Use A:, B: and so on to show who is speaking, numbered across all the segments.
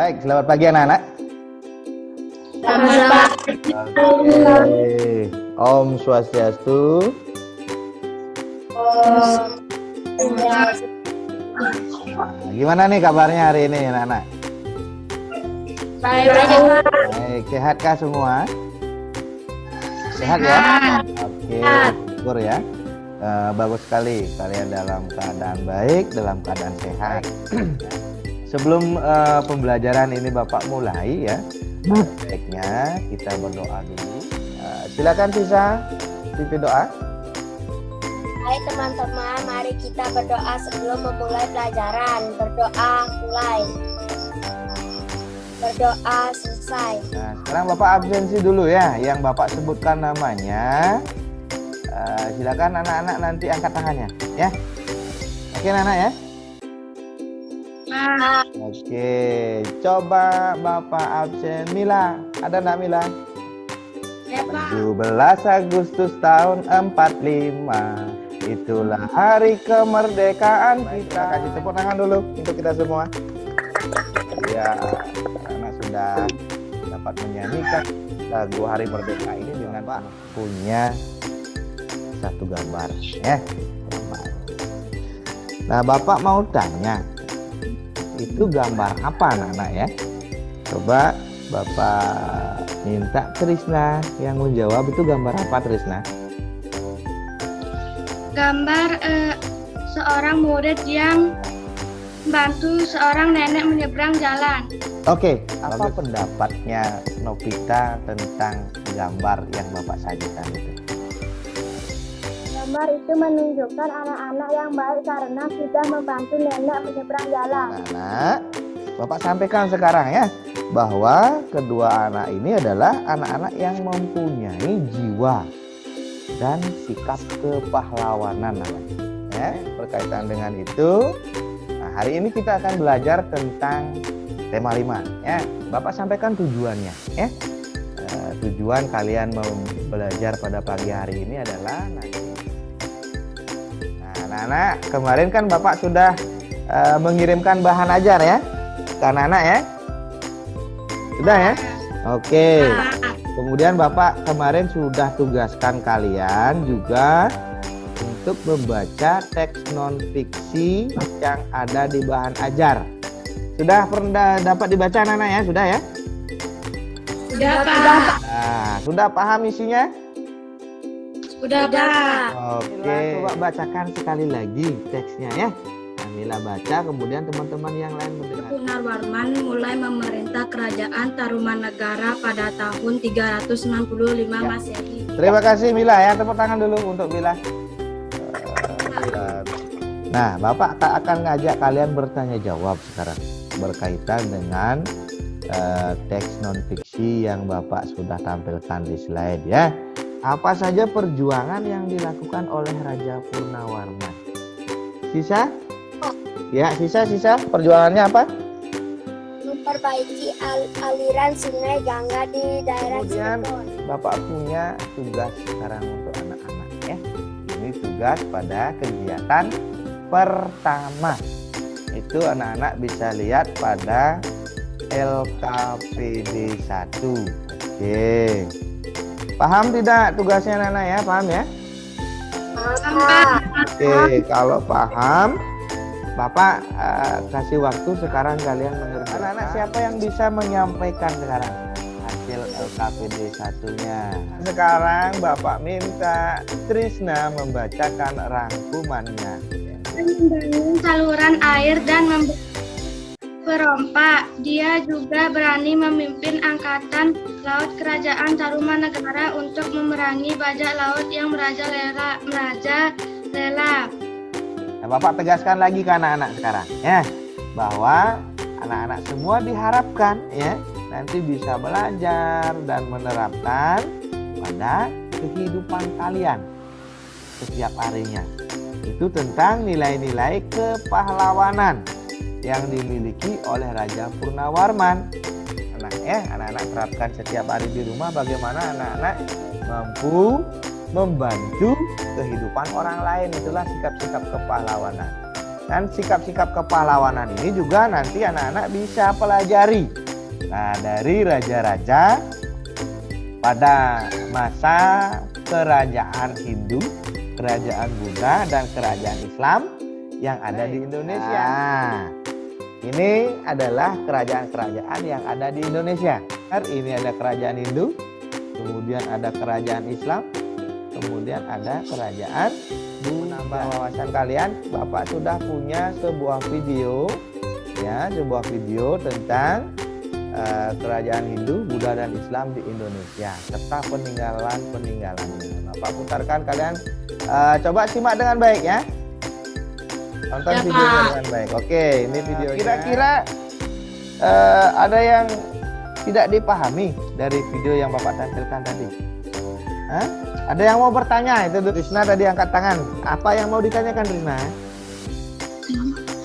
A: Baik, selamat pagi anak-anak.
B: Selamat pagi.
A: Oke. Om Swastiastu. Gimana nih kabarnya hari ini anak-anak?
B: Baik, Pak.
A: Baik, sehatkah semua? Sehat ya? Oke, syukur ya. Bagus sekali kalian dalam keadaan baik, dalam keadaan sehat. Sebelum pembelajaran ini Bapak mulai ya, baiknya kita berdoa dulu. Silakan Sisa, pimpin doa.
B: Hai teman-teman, mari kita berdoa sebelum memulai pelajaran. Berdoa mulai. Berdoa selesai.
A: Nah, sekarang Bapak absensi dulu ya, yang Bapak sebutkan namanya. Silakan anak-anak nanti angkat tangannya ya. Oke anak-anak ya. Oke, coba Bapak absen. Mila, ada enggak Mila?
B: Ya, Pak.
A: 17 Agustus tahun 45. Itulah hari kemerdekaan kita. Kasih tepuk tangan dulu untuk kita semua. Ya, karena sudah dapat menyanyikan lagu Hari Merdeka ini dengan Pak punya satu gambar ya. Nah, Bapak mau tanya, itu gambar apa anak-anak ya? Coba Bapak minta Trisna yang menjawab, itu gambar apa Trisna?
C: Gambar seorang murid yang membantu seorang nenek menyeberang jalan.
A: Oke, apa pendapatnya Novita tentang gambar yang Bapak sajikan itu?
B: Gambar itu menunjukkan anak-anak yang baik karena sudah membantu nenek menyeberang jalan.
A: Anak, Bapak sampaikan sekarang ya, bahwa kedua anak ini adalah anak-anak yang mempunyai jiwa dan sikap kepahlawanan ya. Berkaitan dengan itu, nah, hari ini kita akan belajar tentang tema 5 ya. Bapak sampaikan tujuannya ya. Tujuan kalian mau belajar pada pagi hari ini adalah nanti. Nah, anak-anak, kemarin kan Bapak sudah mengirimkan bahan ajar ya ke anak-anak ya. Sudah ya? Oke. Kemudian Bapak kemarin sudah tugaskan kalian juga untuk membaca teks non-fiksi yang ada di bahan ajar. Sudah pernah dapat dibaca anak-anak ya? Sudah ya?
C: Sudah, Pak.
A: Nah, sudah paham isinya?
C: Sudah, Pak.
A: Oke. Coba bacakan sekali lagi teksnya ya. Mila baca, kemudian teman-teman yang lain mendengar.
C: Purnawarman mulai memerintah kerajaan Tarumanegara pada tahun 365 Masehi.
A: Terima kasih Mila ya, tepuk tangan dulu untuk Mila. Nah, Bapak akan ngajak kalian bertanya jawab sekarang berkaitan dengan teks non-fiksi yang Bapak sudah tampilkan di slide ya. Apa saja perjuangan yang dilakukan oleh Raja Purnawarman? Sisa? Ya, sisa perjuangannya apa?
B: Memperbaiki aliran sungai Gangga di daerah
A: Kemudian
B: Cirebon.
A: Bapak punya tugas sekarang untuk anak-anak ya. Ini tugas pada kegiatan pertama. Itu anak-anak bisa lihat pada LKPD 1. Oke. Paham tidak tugasnya anak-anak ya? Paham ya? Oke, kalau paham Bapak kasih waktu sekarang kalian mengerjakan. Anak-anak siapa yang bisa menyampaikan sekarang hasil LKPD 1-nya? Sekarang Bapak minta Trisna membacakan rangkumannya.
C: Membangun saluran air dan perompak. Dia juga berani memimpin angkatan laut kerajaan Tarumanegara untuk memerangi bajak laut yang merajalela.
A: Nah, Bapak tegaskan lagi ke anak-anak sekarang ya, bahwa anak-anak semua diharapkan ya nanti bisa belajar dan menerapkan pada kehidupan kalian setiap harinya. Itu tentang nilai-nilai kepahlawanan yang dimiliki oleh Raja Purnawarman. Nah, anak-anak terapkan setiap hari di rumah bagaimana anak-anak mampu membantu kehidupan orang lain. Itulah sikap-sikap kepahlawanan. Dan sikap-sikap kepahlawanan ini juga nanti anak-anak bisa pelajari. Nah, dari raja-raja pada masa kerajaan Hindu, kerajaan Buddha, dan kerajaan Islam yang ada di Indonesia. Nah, ini adalah kerajaan-kerajaan yang ada di Indonesia. Ini ada kerajaan Hindu, kemudian ada kerajaan Islam, kemudian ada kerajaan Buddha. Menambah wawasan kalian, Bapak sudah punya sebuah video, ya, sebuah video tentang kerajaan Hindu, Buddha, dan Islam di Indonesia serta peninggalan-peninggalannya. Bapak putarkan, kalian coba simak dengan baik ya. Tonton
C: Ya,
A: videonya
C: Pak.
A: dengan baik. Oke, ini videonya. Kira-kira ada yang tidak dipahami dari video yang Bapak tampilkan tadi? Hah? Ada yang mau bertanya? Itu Trisna tadi angkat tangan. Apa yang mau ditanyakan, Trisna?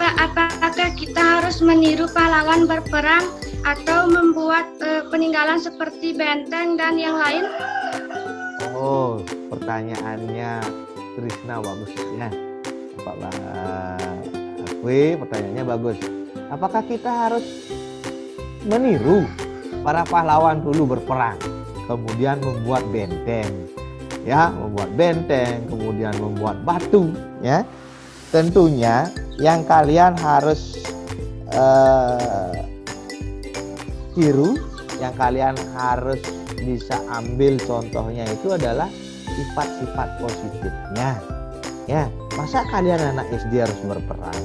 C: Pak, apakah kita harus meniru pahlawan berperang atau membuat peninggalan seperti benteng dan yang lain?
A: Oh, pertanyaannya Trisna bagus ya. Pak akui pertanyaannya bagus. Apakah kita harus meniru para pahlawan dulu berperang, kemudian membuat benteng, ya, membuat benteng, kemudian membuat batu, ya? Tentunya yang kalian harus tiru, yang kalian harus bisa ambil contohnya itu adalah sifat-sifat positifnya. Ya, masa kalian anak SD harus berperang?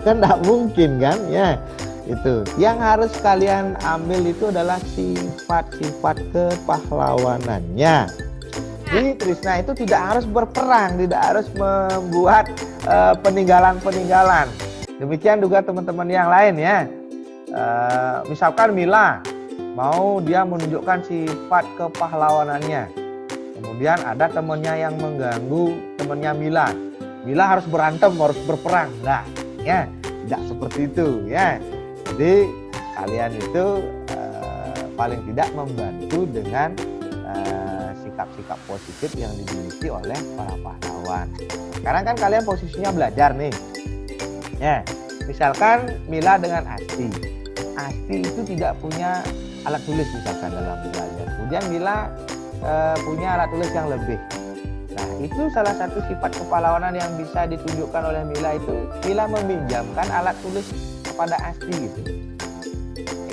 A: Kan tidak mungkin kan, ya. Itu yang harus kalian ambil itu adalah sifat-sifat kepahlawanannya. Jadi Trisna itu tidak harus berperang, tidak harus membuat peninggalan-peninggalan. Demikian juga teman-teman yang lain ya. Misalkan Mila mau dia menunjukkan sifat kepahlawanannya. Kemudian ada temannya yang mengganggu temannya Mila. Mila harus berantem, harus berperang. Nah, ya, tidak seperti itu ya. Jadi kalian itu paling tidak membantu dengan sikap-sikap positif yang dimiliki oleh para pahlawan. Sekarang kan kalian posisinya belajar nih. Ya, misalkan Mila dengan Asti. Asti itu tidak punya alat tulis misalkan dalam belajar. Kemudian Mila punya alat tulis yang lebih. Nah, itu salah satu sifat kepahlawanan yang bisa ditunjukkan oleh Mila itu. Mila meminjamkan alat tulis kepada Asti gitu.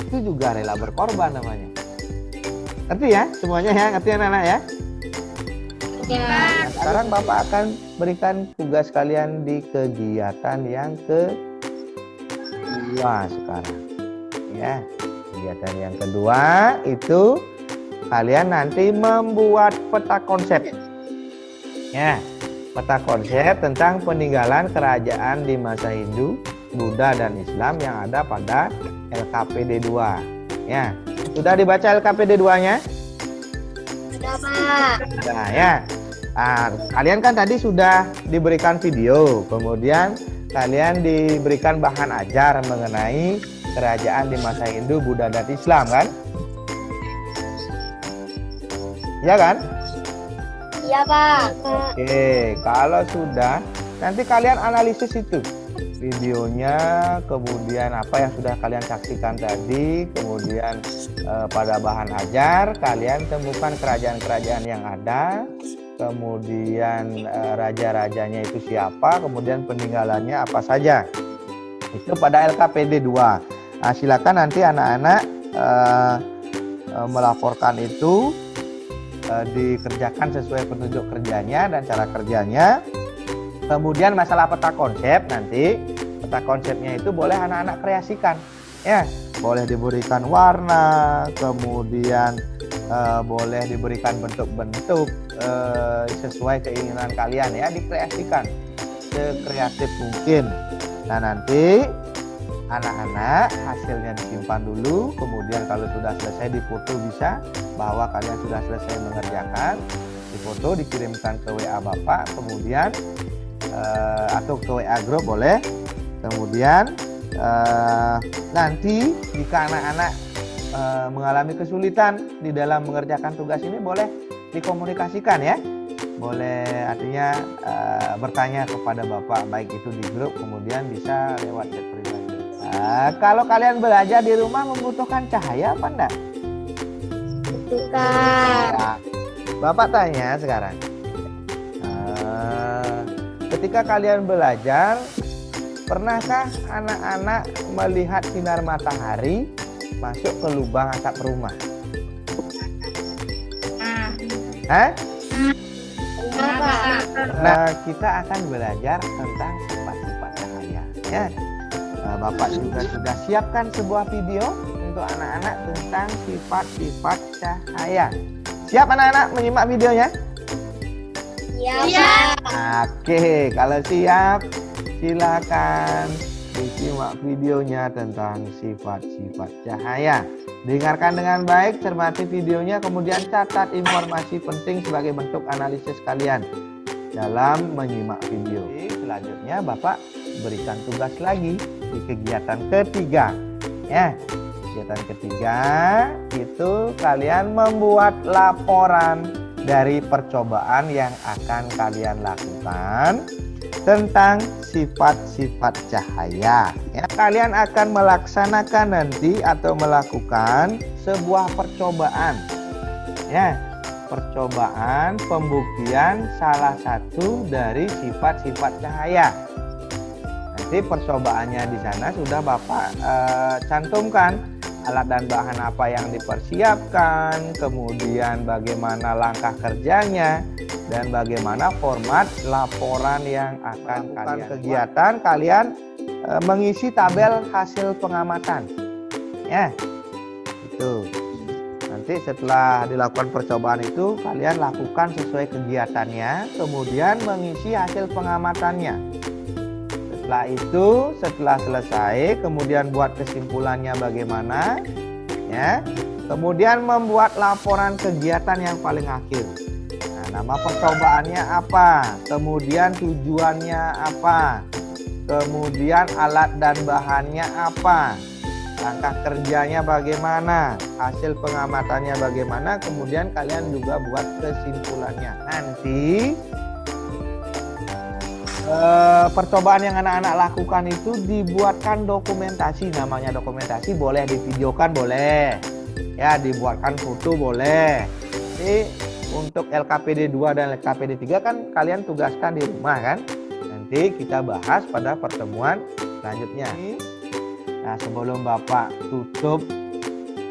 A: Itu juga rela berkorban namanya. Ngerti ya semuanya ya? Ngerti anak-anak ya?
C: Ya.
A: Nah, sekarang Bapak akan berikan tugas kalian di kegiatan yang kedua sekarang. Ya, kegiatan yang kedua itu kalian nanti membuat peta konsep. Ya, peta konsep tentang peninggalan kerajaan di masa Hindu, Buddha, dan Islam yang ada pada LKPD 2. Ya, sudah dibaca LKPD 2-nya?
C: Sudah, Pak.
A: Nah, ya. Nah, kalian kan tadi sudah diberikan video, kemudian kalian diberikan bahan ajar mengenai kerajaan di masa Hindu, Buddha, dan Islam kan? Ya kan?
C: Iya, Pak.
A: Oke, kalau sudah, nanti kalian analisis itu videonya, kemudian apa yang sudah kalian saksikan tadi, kemudian pada bahan ajar kalian temukan kerajaan-kerajaan yang ada, kemudian raja-rajanya itu siapa, kemudian peninggalannya apa saja. Itu pada LKPD 2. Nah, silakan nanti anak-anak melaporkan itu, dikerjakan sesuai petunjuk kerjanya dan cara kerjanya. Kemudian masalah peta konsep, nanti peta konsepnya itu boleh anak-anak kreasikan ya, boleh diberikan warna, kemudian boleh diberikan bentuk-bentuk sesuai keinginan kalian ya, dikreasikan sekreatif mungkin. Nah, nanti anak-anak hasilnya disimpan dulu, kemudian kalau sudah selesai difoto bisa bahwa kalian sudah selesai mengerjakan, difoto dikirimkan ke WA Bapak, kemudian atau ke WA grup boleh. Kemudian nanti jika anak-anak mengalami kesulitan di dalam mengerjakan tugas ini boleh dikomunikasikan ya, boleh artinya bertanya kepada Bapak, baik itu di grup, kemudian bisa lewat chat pribadi. Kalau kalian belajar di rumah membutuhkan cahaya apa enggak?
B: Bukan.
A: Ya. Bapak tanya sekarang, ketika kalian belajar, pernahkah anak-anak melihat sinar matahari masuk ke lubang atap rumah? Hah? Nah, kita akan belajar tentang sifat-sifat cahaya. Ya. Bapak juga sudah siapkan sebuah video untuk anak-anak tentang sifat-sifat cahaya. Siap anak-anak menyimak videonya?
B: Iya.
A: Oke, kalau siap, silakan disimak videonya tentang sifat-sifat cahaya. Dengarkan dengan baik, cermati videonya, kemudian catat informasi penting sebagai bentuk analisis kalian dalam menyimak video. Selanjutnya Bapak berikan tugas lagi di kegiatan ketiga. Ya, kegiatan ketiga itu kalian membuat laporan dari percobaan yang akan kalian lakukan tentang sifat-sifat cahaya. Ya, kalian akan melaksanakan nanti atau melakukan sebuah percobaan. Ya, percobaan pembuktian salah satu dari sifat-sifat cahaya. Nanti percobaannya di sana sudah Bapak cantumkan alat dan bahan apa yang dipersiapkan, kemudian bagaimana langkah kerjanya, dan bagaimana format laporan yang akan kalian kegiatan. Kalian mengisi tabel hasil pengamatan. Ya, itu. Nanti setelah dilakukan percobaan itu, kalian lakukan sesuai kegiatannya, kemudian mengisi hasil pengamatannya. Setelah itu, setelah selesai, kemudian buat kesimpulannya bagaimana, ya. Kemudian membuat laporan kegiatan yang paling akhir. Nah, nama percobaannya apa? Kemudian tujuannya apa? Kemudian alat dan bahannya apa? Langkah kerjanya bagaimana? Hasil pengamatannya bagaimana? Kemudian kalian juga buat kesimpulannya. Nanti percobaan yang anak-anak lakukan itu dibuatkan dokumentasi. Namanya dokumentasi, boleh divideokan, boleh ya, dibuatkan foto boleh. Jadi untuk LKPD 2 dan LKPD 3 kan kalian tugaskan di rumah kan. Nanti kita bahas pada pertemuan selanjutnya. Nah, sebelum Bapak tutup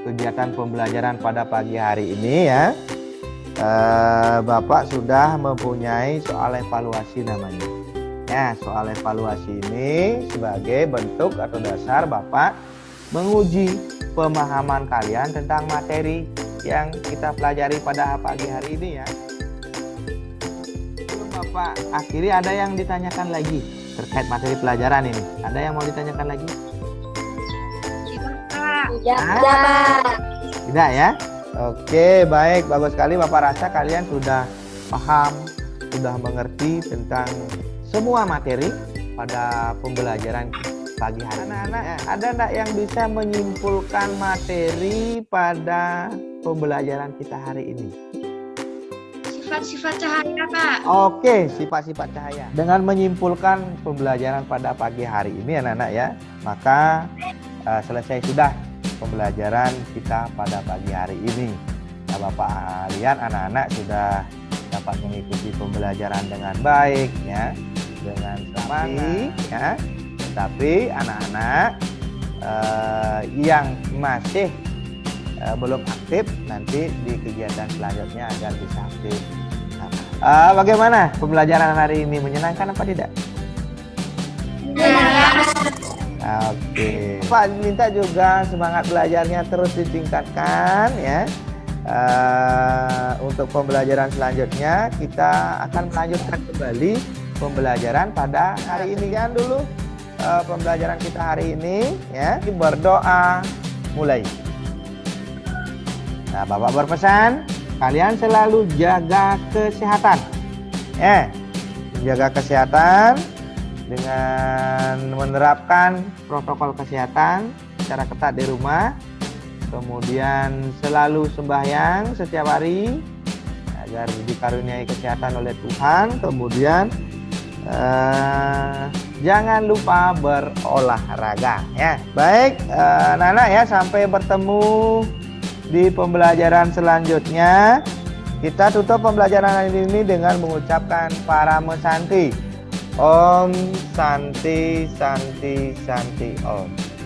A: kegiatan pembelajaran pada pagi hari ini ya, Bapak sudah mempunyai soal evaluasi namanya. Ya, soal evaluasi ini sebagai bentuk atau dasar Bapak menguji pemahaman kalian tentang materi yang kita pelajari pada pagi hari ini ya. Sebelum Bapak akhiri, ada yang ditanyakan lagi terkait materi pelajaran ini? Ada yang mau ditanyakan lagi? Tidak ya? Oke, baik, bagus sekali. Bapak rasa kalian sudah paham, sudah mengerti tentang semua materi pada pembelajaran pagi hari. Anak-anak, ada enggak yang bisa menyimpulkan materi pada pembelajaran kita hari ini?
C: Sifat-sifat cahaya, Pak.
A: Oke, sifat-sifat cahaya. Dengan menyimpulkan pembelajaran pada pagi hari ini anak-anak ya, maka selesai sudah pembelajaran kita pada pagi hari ini. Nah, Bapak lihat anak-anak sudah dapat mengikuti pembelajaran dengan baik ya, dengan semangat ya. Tapi anak-anak yang masih belum aktif, nanti di kegiatan selanjutnya agar bisa aktif. Nah, bagaimana pembelajaran hari ini, menyenangkan apa tidak? Oke, Pak minta juga semangat belajarnya terus ditingkatkan ya. Untuk pembelajaran selanjutnya kita akan melanjutkan kembali pembelajaran pada hari ini. Kan dulu pembelajaran kita hari ini ya, berdoa mulai. Nah, Bapak berpesan kalian selalu jaga kesehatan ya, jaga kesehatan dengan menerapkan protokol kesehatan secara ketat di rumah. Kemudian selalu sembahyang setiap hari, agar dikaruniai kesehatan oleh Tuhan. Kemudian jangan lupa berolahraga ya. Baik anak-anak ya, sampai bertemu di pembelajaran selanjutnya. Kita tutup pembelajaran ini dengan mengucapkan Parama Santi. Om Santi Santi Santi Om.